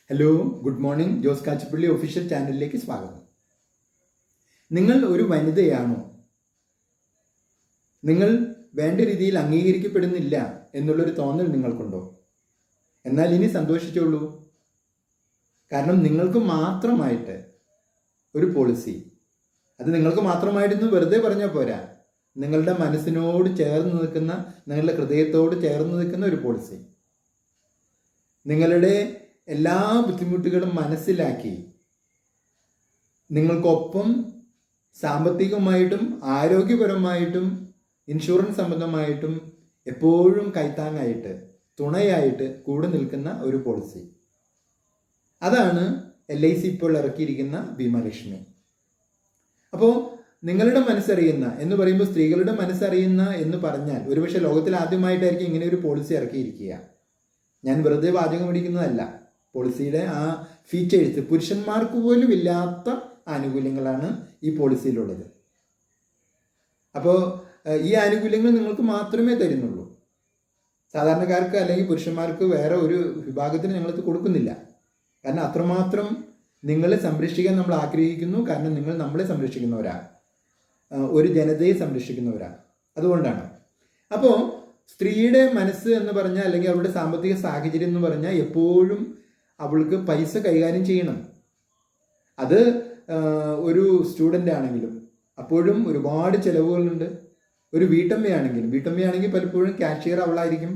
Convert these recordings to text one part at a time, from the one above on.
Hello, good morning. Jose Kachippally official ചാനലിലേക്ക് സ്വാഗതം. നിങ്ങൾ ഒരു വനിതയാണോ? നിങ്ങൾ വേണ്ട രീതിയിൽ അംഗീകരിക്കപ്പെടുന്നില്ല എന്നുള്ളൊരു തോന്നൽ നിങ്ങൾക്കുണ്ടോ? എന്നാൽ ഇനി സന്തോഷിച്ചോളൂ. കാരണം നിങ്ങൾക്ക് മാത്രമായിട്ട് ഒരു പോളിസി, അത് നിങ്ങൾക്ക് മാത്രമായിട്ടൊന്നും വെറുതെ പറഞ്ഞാൽ പോരാ, നിങ്ങളുടെ മനസ്സിനോട് ചേർന്ന് നിൽക്കുന്ന, നിങ്ങളുടെ ഹൃദയത്തോട് ചേർന്ന് നിൽക്കുന്ന ഒരു പോളിസി, നിങ്ങളുടെ എല്ലാ ബുദ്ധിമുട്ടുകളും മനസ്സിലാക്കി നിങ്ങൾക്കൊപ്പം സാമ്പത്തികമായിട്ടും ആരോഗ്യപരമായിട്ടും ഇൻഷുറൻസ് സംബന്ധമായിട്ടും എപ്പോഴും കൈത്താങ്ങായിട്ട് തുണയായിട്ട് കൂടെ നിൽക്കുന്ന ഒരു പോളിസി. അതാണ് LIC ഇപ്പോൾ ഇറക്കിയിരിക്കുന്ന ഭീമലക്ഷ്മി. അപ്പോൾ നിങ്ങളുടെ മനസ്സറിയുന്ന എന്ന് പറയുമ്പോൾ സ്ത്രീകളുടെ മനസ്സറിയുന്ന എന്ന് പറഞ്ഞാൽ ഒരുപക്ഷെ ലോകത്തിൽ ആദ്യമായിട്ടായിരിക്കും ഇങ്ങനെ ഒരു പോളിസി ഇറക്കിയിരിക്കുക. ഞാൻ വെറുതെ വാചകം പിടിക്കുന്നതല്ല. പോളിസിയുടെ ആ ഫീച്ചേഴ്സ്, പുരുഷന്മാർക്ക് പോലും ഇല്ലാത്ത ആനുകൂല്യങ്ങളാണ് ഈ പോളിസിയിലുള്ളത്. അപ്പോൾ ഈ ആനുകൂല്യങ്ങൾ നിങ്ങൾക്ക് മാത്രമേ തരുന്നുള്ളൂ. സാധാരണക്കാർക്ക് അല്ലെങ്കിൽ പുരുഷന്മാർക്ക് വേറെ ഒരു വിഭാഗത്തിന് ഞങ്ങൾക്ക് കൊടുക്കുന്നില്ല. കാരണം അത്രമാത്രം നിങ്ങളെ സംരക്ഷിക്കാൻ നമ്മൾ ആഗ്രഹിക്കുന്നു. കാരണം നിങ്ങൾ നമ്മളെ സംരക്ഷിക്കുന്നവരാ, ഒരു ജനതയെ സംരക്ഷിക്കുന്നവരാ. അതുകൊണ്ടാണ്. അപ്പോൾ സ്ത്രീയുടെ മനസ്സ് എന്ന് പറഞ്ഞാൽ, അല്ലെങ്കിൽ അവളുടെ സാമ്പത്തിക സാഹചര്യം എന്ന് പറഞ്ഞാൽ, എപ്പോഴും അവൾക്ക് പൈസ കൈകാര്യം ചെയ്യണം. അത് ഒരു സ്റ്റുഡൻ്റ് ആണെങ്കിലും അപ്പോഴും ഒരുപാട് ചിലവുകളുണ്ട്. ഒരു വീട്ടമ്മയാണെങ്കിൽ പലപ്പോഴും ക്യാഷിയർ അവളായിരിക്കും.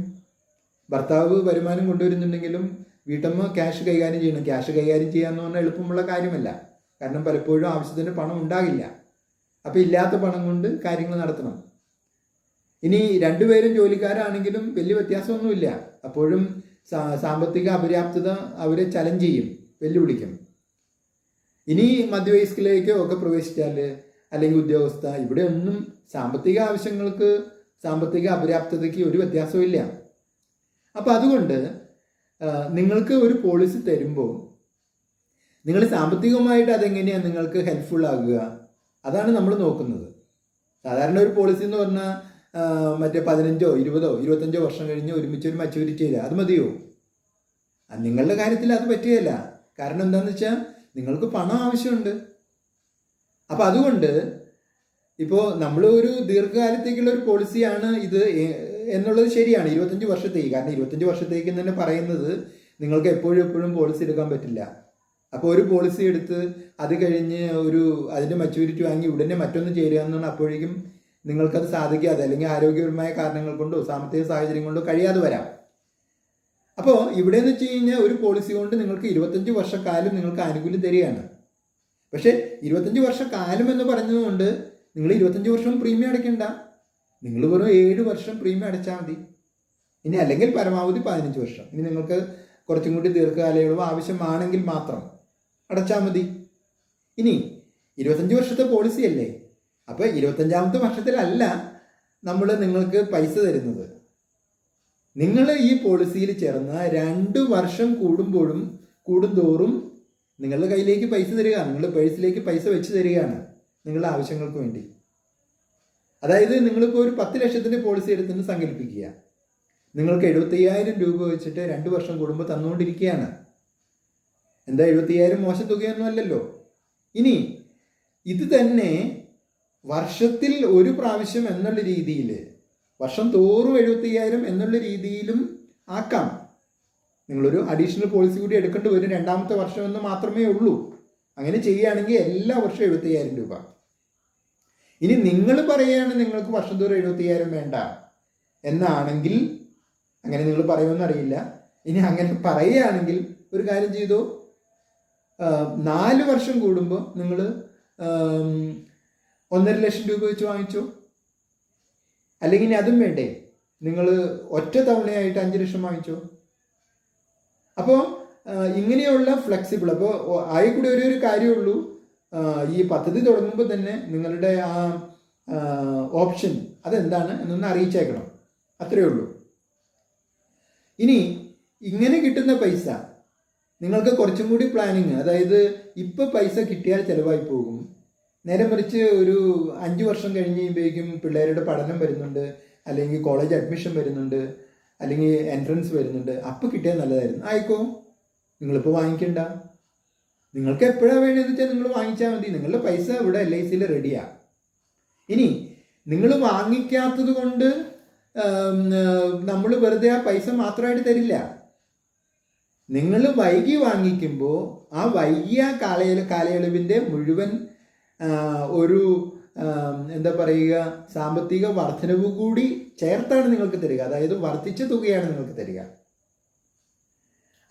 ഭർത്താവ് വരുമാനം കൊണ്ടുവരുന്നുണ്ടെങ്കിലും വീട്ടമ്മ ക്യാഷ് കൈകാര്യം ചെയ്യണം. ക്യാഷ് കൈകാര്യം ചെയ്യാന്ന് പറഞ്ഞാൽ എളുപ്പമുള്ള കാര്യമല്ല. കാരണം പലപ്പോഴും ആവശ്യത്തിന് പണം ഉണ്ടാകില്ല. അപ്പോൾ ഇല്ലാത്ത പണം കൊണ്ട് കാര്യങ്ങൾ നടത്തണം. ഇനി രണ്ടുപേരും ജോലിക്കാരാണെങ്കിലും വലിയ വ്യത്യാസമൊന്നുമില്ല. അപ്പോഴും സാമ്പത്തിക അപര്യാപ്തത അവരെ ചലഞ്ച് ചെയ്യും, വെല്ലുവിളിക്കും. ഇനി മധ്യവയസ്കിലേക്കോ ഒക്കെ പ്രവേശിച്ചാൽ, അല്ലെങ്കിൽ ഉദ്യോഗസ്ഥ, ഇവിടെ ഒന്നും സാമ്പത്തിക ആവശ്യങ്ങൾക്ക്, സാമ്പത്തിക അപര്യാപ്തതയ്ക്ക് ഒരു വ്യത്യാസവും ഇല്ല. അപ്പം അതുകൊണ്ട് നിങ്ങൾക്ക് ഒരു പോളിസി തരുമ്പോൾ നിങ്ങൾ സാമ്പത്തികമായിട്ട് അതെങ്ങനെയാണ് നിങ്ങൾക്ക് ഹെൽപ്ഫുൾ ആകുക, അതാണ് നമ്മൾ നോക്കുന്നത്. സാധാരണ ഒരു പോളിസി എന്ന് പറഞ്ഞാൽ മറ്റേ 15, 20, 25 വർഷം കഴിഞ്ഞ് ഒരുമിച്ച് ഒരു മച്യൂരിറ്റി ഇല്ല, അത് മതിയോ? നിങ്ങളുടെ കാര്യത്തിൽ അത് പറ്റുകയില്ല. കാരണം എന്താണെന്ന് വെച്ചാൽ നിങ്ങൾക്ക് പണം ആവശ്യമുണ്ട്. അപ്പം അതുകൊണ്ട് ഇപ്പോൾ നമ്മൾ ഒരു ദീർഘകാലത്തേക്കുള്ള ഒരു പോളിസിയാണ് ഇത് എന്നുള്ളത് ശരിയാണ്, 25 വർഷത്തേക്ക്. കാരണം 25 വർഷത്തേക്ക് തന്നെ പറയുന്നത് നിങ്ങൾക്ക് എപ്പോഴും പോളിസി എടുക്കാൻ പറ്റില്ല. അപ്പോൾ ഒരു പോളിസി എടുത്ത് അത് കഴിഞ്ഞ് അതിൻ്റെ മച്യൂരിറ്റി വാങ്ങി ഉടനെ മറ്റൊന്ന് ചേരുക എന്ന് പറഞ്ഞാൽ അപ്പോഴേക്കും നിങ്ങൾക്കത് സാധിക്കാതെ, അല്ലെങ്കിൽ ആരോഗ്യപരമായ കാരണങ്ങൾ കൊണ്ടോ സാമ്പത്തിക സാഹചര്യം കൊണ്ടോ കഴിയാതെ വരാം. അപ്പോൾ ഇവിടെ എന്ന് വെച്ച് കഴിഞ്ഞാൽ ഒരു പോളിസി കൊണ്ട് നിങ്ങൾക്ക് 25 വർഷക്കാലം നിങ്ങൾക്ക് ആനുകൂല്യം തരികയാണ്. പക്ഷേ 25 വർഷക്കാലം എന്ന് പറഞ്ഞതുകൊണ്ട് നിങ്ങൾ 25 വർഷം പ്രീമിയം അടയ്ക്കണ്ട. നിങ്ങൾ വെറും 7 വർഷം പ്രീമിയം അടച്ചാൽ മതി. ഇനി അല്ലെങ്കിൽ പരമാവധി 15 വർഷം. ഇനി നിങ്ങൾക്ക് കുറച്ചും കൂടി ദീർഘകാലയളവ് ആവശ്യമാണെങ്കിൽ മാത്രം അടച്ചാൽ മതി. ഇനി 25 വർഷത്തെ പോളിസി അല്ലേ, അപ്പോൾ 25ാമത്തെ വർഷത്തിലല്ല നിങ്ങൾക്ക് പൈസ തരുന്നത്. നിങ്ങൾ ഈ പോളിസിയിൽ ചേർന്ന 2 വർഷം കൂടുന്തോറും നിങ്ങളുടെ കയ്യിലേക്ക് പൈസ തരിക, നിങ്ങളുടെ പേഴ്സിലേക്ക് പൈസ വെച്ച് തരികയാണ് നിങ്ങളുടെ ആവശ്യങ്ങൾക്ക് വേണ്ടി. അതായത് നിങ്ങളിപ്പോൾ ഒരു 10 ലക്ഷത്തിൻ്റെ പോളിസി എടുത്തെന്ന് സങ്കല്പിക്കുക. നിങ്ങൾക്ക് 75,000 രൂപ വെച്ചിട്ട് 2 വർഷം കൂടുമ്പോൾ തന്നുകൊണ്ടിരിക്കുകയാണ്. എന്താ, 75,000 മോശം തുകയൊന്നും അല്ലല്ലോ. ഇനി ഇത് തന്നെ വർഷത്തിൽ ഒരു പ്രാവശ്യം എന്നുള്ള രീതിയിൽ, വർഷം തോറും 75,000 എന്നുള്ള രീതിയിലും ആക്കാം. നിങ്ങളൊരു അഡീഷണൽ പോളിസി കൂടി എടുക്കേണ്ടി വരും 2ാമത്തെ വർഷം എന്ന് മാത്രമേ ഉള്ളൂ. അങ്ങനെ ചെയ്യുകയാണെങ്കിൽ എല്ലാ വർഷവും 75,000 രൂപ. ഇനി നിങ്ങൾ പറയുകയാണ് നിങ്ങൾക്ക് വർഷം തോറും 75,000 വേണ്ട എന്നാണെങ്കിൽ, അങ്ങനെ നിങ്ങൾ പറയുമെന്ന് അറിയില്ല. ഇനി അങ്ങനെ പറയുകയാണെങ്കിൽ ഒരു കാര്യം ചെയ്തോ, 4 വർഷം കൂടുമ്പോൾ നിങ്ങൾ 1.5 ലക്ഷം രൂപ വെച്ച് വാങ്ങിച്ചോ. അല്ലെങ്കിൽ അതും വേണ്ടേ, നിങ്ങൾ ഒറ്റ തവണയായിട്ട് 5 ലക്ഷം വാങ്ങിച്ചോ. അപ്പോൾ ഇങ്ങനെയുള്ള ഫ്ലെക്സിബിൾ, അപ്പോൾ ആയി കൂടി ഒരു കാര്യമുള്ളൂ, ഈ പദ്ധതി തുടങ്ങുമ്പോൾ തന്നെ നിങ്ങളുടെ ആ ഓപ്ഷൻ അതെന്താണ് എന്നൊന്ന് അറിയിച്ചേക്കണം, അത്രയേ ഉള്ളൂ. ഇനി ഇങ്ങനെ കിട്ടുന്ന പൈസ നിങ്ങൾക്ക് കുറച്ചും കൂടി പ്ലാനിങ്, അതായത് ഇപ്പോൾ പൈസ കിട്ടിയാൽ ചിലവായി പോകും, നേരെ മറിച്ച് ഒരു 5 വർഷം കഴിഞ്ഞ് കഴിയുമ്പോഴേക്കും പിള്ളേരുടെ പഠനം വരുന്നുണ്ട്, അല്ലെങ്കിൽ കോളേജ് അഡ്മിഷൻ വരുന്നുണ്ട്, അല്ലെങ്കിൽ എൻട്രൻസ് വരുന്നുണ്ട്, അപ്പോൾ കിട്ടിയാൽ നല്ലതായിരുന്നു, ആയിക്കോ. നിങ്ങളിപ്പോൾ വാങ്ങിക്കണ്ട. നിങ്ങൾക്ക് എപ്പോഴാണ് വേണ്ടതെന്ന് വെച്ചാൽ നിങ്ങൾ വാങ്ങിച്ചാൽ മതി. നിങ്ങളുടെ പൈസ ഇവിടെ LICയിൽ റെഡിയാണ്. ഇനി നിങ്ങൾ വാങ്ങിക്കാത്തത് കൊണ്ട് നമ്മൾ വെറുതെ ആ പൈസ മാത്രമായിട്ട് തരില്ല. നിങ്ങൾ വൈകി വാങ്ങിക്കുമ്പോൾ ആ വൈകിയ കാലയളവിൻ്റെ മുഴുവൻ ഒരു എന്താ പറയുക, സാമ്പത്തിക വർധനവ് കൂടി ചേർത്താണ് നിങ്ങൾക്ക് തരിക. അതായത് വർദ്ധിച്ച തുകയാണ് നിങ്ങൾക്ക് തരിക.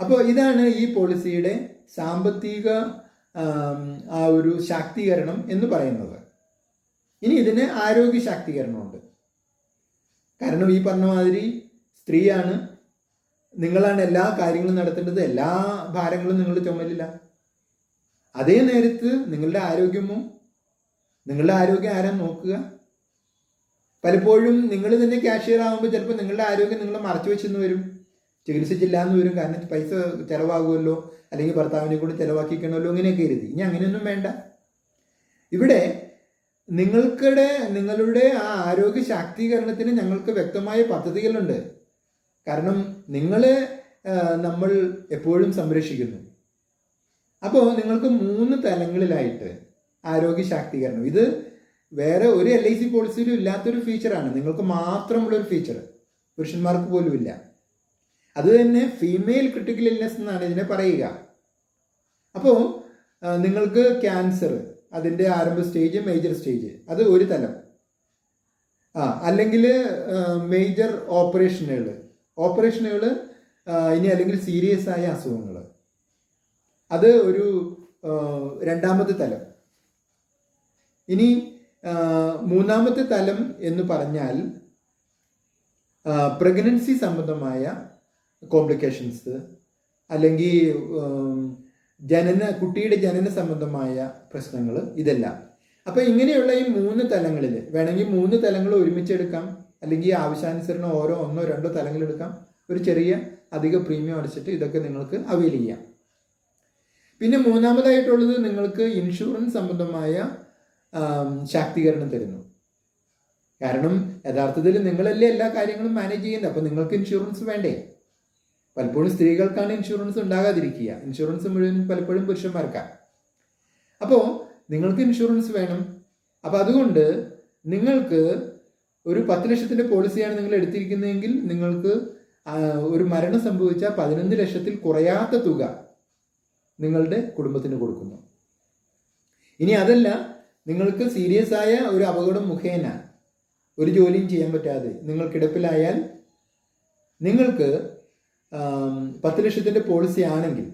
അപ്പോൾ ഇതാണ് ഈ പോളിസിയുടെ സാമ്പത്തിക ആ ഒരു ശാക്തീകരണം എന്ന് പറയുന്നത്. ഇനി ഇതിന് ആരോഗ്യ ശാക്തീകരണമുണ്ട്. കാരണം ഈ പറഞ്ഞ മാതിരി സ്ത്രീയാണ്, നിങ്ങളാണ് എല്ലാ കാര്യങ്ങളും നടത്തേണ്ടത്, എല്ലാ ഭാരങ്ങളും നിങ്ങൾ ചുമലില്ല. അതേ നേരത്ത് നിങ്ങളുടെ ആരോഗ്യം ആരാ നോക്കുക? പലപ്പോഴും നിങ്ങൾ തന്നെ ക്യാഷ്യർ ആകുമ്പോൾ ചിലപ്പോൾ നിങ്ങളുടെ ആരോഗ്യം നിങ്ങൾ മറച്ചു വെച്ചെന്ന് വരും, ചികിത്സിച്ചില്ല എന്ന് വരും. കാരണം പൈസ ചിലവാകുമല്ലോ, അല്ലെങ്കിൽ ഭർത്താവിനെ കൂടി ചിലവാക്കിക്കണമല്ലോ, ഇങ്ങനെയൊക്കെ കരുതി. ഇനി അങ്ങനെയൊന്നും വേണ്ട. ഇവിടെ നിങ്ങളുടെ ആ ആരോഗ്യ ശാക്തീകരണത്തിന് ഞങ്ങൾക്ക് വ്യക്തമായ പദ്ധതികളുണ്ട്. കാരണം നമ്മൾ എപ്പോഴും സംരക്ഷിക്കുന്നു. അപ്പോൾ നിങ്ങൾക്ക് 3 തലങ്ങളിലായിട്ട് ആരോഗ്യ ശാക്തീകരണം, ഇത് വേറെ ഒരു LIC പോളിസിയിലും ഇല്ലാത്തൊരു ഫീച്ചറാണ്, നിങ്ങൾക്ക് മാത്രമുള്ളൊരു ഫീച്ചർ, പുരുഷന്മാർക്ക് പോലും ഇല്ല. അത് തന്നെ ഫീമെയിൽ ക്രിട്ടിക്കൽ ഇൽനെസ് എന്നാണ് ഇതിനെ പറയുക. അപ്പോൾ നിങ്ങൾക്ക് ക്യാൻസർ, അതിൻ്റെ ആരംഭ സ്റ്റേജ്, മേജർ സ്റ്റേജ്, അത് ഒരു തലം. അല്ലെങ്കിൽ മേജർ ഓപ്പറേഷനുകൾ, ഇനി അല്ലെങ്കിൽ സീരിയസ് ആയ അസുഖങ്ങൾ, അത് ഒരു രണ്ടാമത്തെ തലം. ഇനി മൂന്നാമത്തെ തലം എന്ന് പറഞ്ഞാൽ പ്രഗ്നൻസി സംബന്ധമായ കോംപ്ലിക്കേഷൻസ്, അല്ലെങ്കിൽ കുട്ടിയുടെ ജനന സംബന്ധമായ പ്രശ്നങ്ങൾ, ഇതെല്ലാം. അപ്പോൾ ഇങ്ങനെയുള്ള ഈ 3 തലങ്ങളിൽ വേണമെങ്കിൽ 3 തലങ്ങൾ ഒരുമിച്ചെടുക്കാം, അല്ലെങ്കിൽ ആവശ്യാനുസരണം ഒന്നോ രണ്ടോ തലങ്ങളെടുക്കാം. ഒരു ചെറിയ അധിക പ്രീമിയം അടച്ചിട്ട് ഇതൊക്കെ നിങ്ങൾക്ക് അവൈൽ ചെയ്യാം. പിന്നെ മൂന്നാമതായിട്ടുള്ളത് നിങ്ങൾക്ക് ഇൻഷുറൻസ് സംബന്ധമായ ശാക്തീകരണം തരുന്നു. കാരണം യഥാർത്ഥത്തിൽ നിങ്ങളല്ലേ എല്ലാ കാര്യങ്ങളും മാനേജ് ചെയ്യുന്നത്. അപ്പോൾ നിങ്ങൾക്ക് ഇൻഷുറൻസ് വേണ്ടേ? പലപ്പോഴും സ്ത്രീകൾക്കാണ് ഇൻഷുറൻസ് ഉണ്ടാകാതിരിക്കുക. ഇൻഷുറൻസ് മുഴുവൻ പലപ്പോഴും പുരുഷന്മാർക്കാണ്. അപ്പോൾ നിങ്ങൾക്ക് ഇൻഷുറൻസ് വേണം. അപ്പോൾ അതുകൊണ്ട് നിങ്ങൾക്ക് ഒരു 10 ലക്ഷത്തിൻ്റെ പോളിസിയാണ് നിങ്ങൾ എടുത്തിരിക്കുന്നതെങ്കിൽ നിങ്ങൾക്ക് ഒരു മരണം സംഭവിച്ചാൽ 11 ലക്ഷത്തിൽ കുറയാത്ത തുക നിങ്ങളുടെ കുടുംബത്തിന് കൊടുക്കുന്നു. ഇനി അതല്ല, നിങ്ങൾക്ക് സീരിയസ് ആയ ഒരു അപകടം മുഖേന ഒരു ജോലിയും ചെയ്യാൻ പറ്റാതെ നിങ്ങൾ കിടപ്പിലായാൽ നിങ്ങൾക്ക് 10 ലക്ഷത്തിൻ്റെ പോളിസി ആണെങ്കിൽ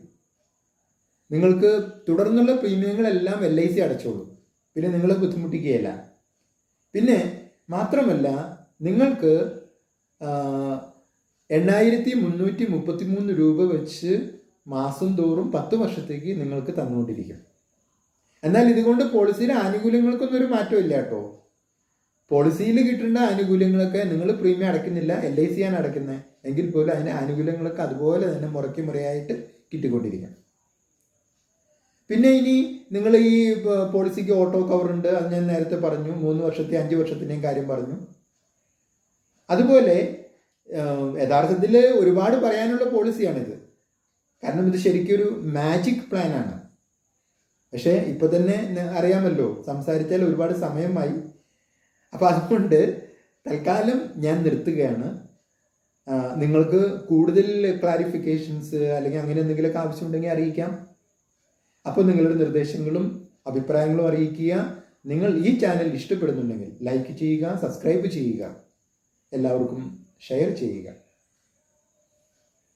നിങ്ങൾക്ക് തുടർന്നുള്ള പ്രീമിയങ്ങളെല്ലാം LIC അടച്ചോളൂ. പിന്നെ നിങ്ങളെ ബുദ്ധിമുട്ടിക്കുകയല്ല. പിന്നെ മാത്രമല്ല, നിങ്ങൾക്ക് 8,333 രൂപ വെച്ച് മാസം തോറും 10 വർഷത്തേക്ക് നിങ്ങൾക്ക് തന്നുകൊണ്ടിരിക്കും. എന്നാൽ ഇതുകൊണ്ട് പോളിസിയിലെ ആനുകൂല്യങ്ങൾക്കൊന്നും ഒരു മാറ്റം ഇല്ല കേട്ടോ. പോളിസിയിൽ കിട്ടേണ്ട ആനുകൂല്യങ്ങളൊക്കെ നിങ്ങൾ പ്രീമിയം അടയ്ക്കുന്നില്ല, LIC ആണ് അടയ്ക്കുന്നത് എങ്കിൽ പോലും അതിൻ്റെ ആനുകൂല്യങ്ങളൊക്കെ അതുപോലെ തന്നെ മുറയ്ക്ക് കിട്ടിക്കൊണ്ടിരിക്കും. പിന്നെ ഇനി നിങ്ങൾ ഈ പോളിസിക്ക് ഓട്ടോ കവർ ഉണ്ട്, അത് ഞാൻ നേരത്തെ പറഞ്ഞു. 3 വർഷത്തെ 5 വർഷത്തിൻ്റെയും കാര്യം പറഞ്ഞു. അതുപോലെ യഥാർത്ഥത്തിൽ ഒരുപാട് പറയാനുള്ള പോളിസിയാണിത്. കാരണം ഇത് ശരിക്കൊരു മാജിക് പ്ലാനാണ്. പക്ഷേ ഇപ്പം തന്നെ അറിയാമല്ലോ, സംസാരിച്ചാൽ ഒരുപാട് സമയമായി. അപ്പോൾ അതുകൊണ്ട് തൽക്കാലം ഞാൻ നിർത്തുകയാണ്. നിങ്ങൾക്ക് കൂടുതൽ ക്ലാരിഫിക്കേഷൻസ് അല്ലെങ്കിൽ അങ്ങനെ എന്തെങ്കിലുമൊക്കെ ആവശ്യമുണ്ടെങ്കിൽ അറിയിക്കാം. അപ്പോൾ നിങ്ങളുടെ നിർദ്ദേശങ്ങളും അഭിപ്രായങ്ങളും അറിയിക്കുക. നിങ്ങൾ ഈ ചാനൽ ഇഷ്ടപ്പെടുന്നുണ്ടെങ്കിൽ ലൈക്ക് ചെയ്യുക, സബ്സ്ക്രൈബ് ചെയ്യുക, എല്ലാവർക്കും ഷെയർ ചെയ്യുക.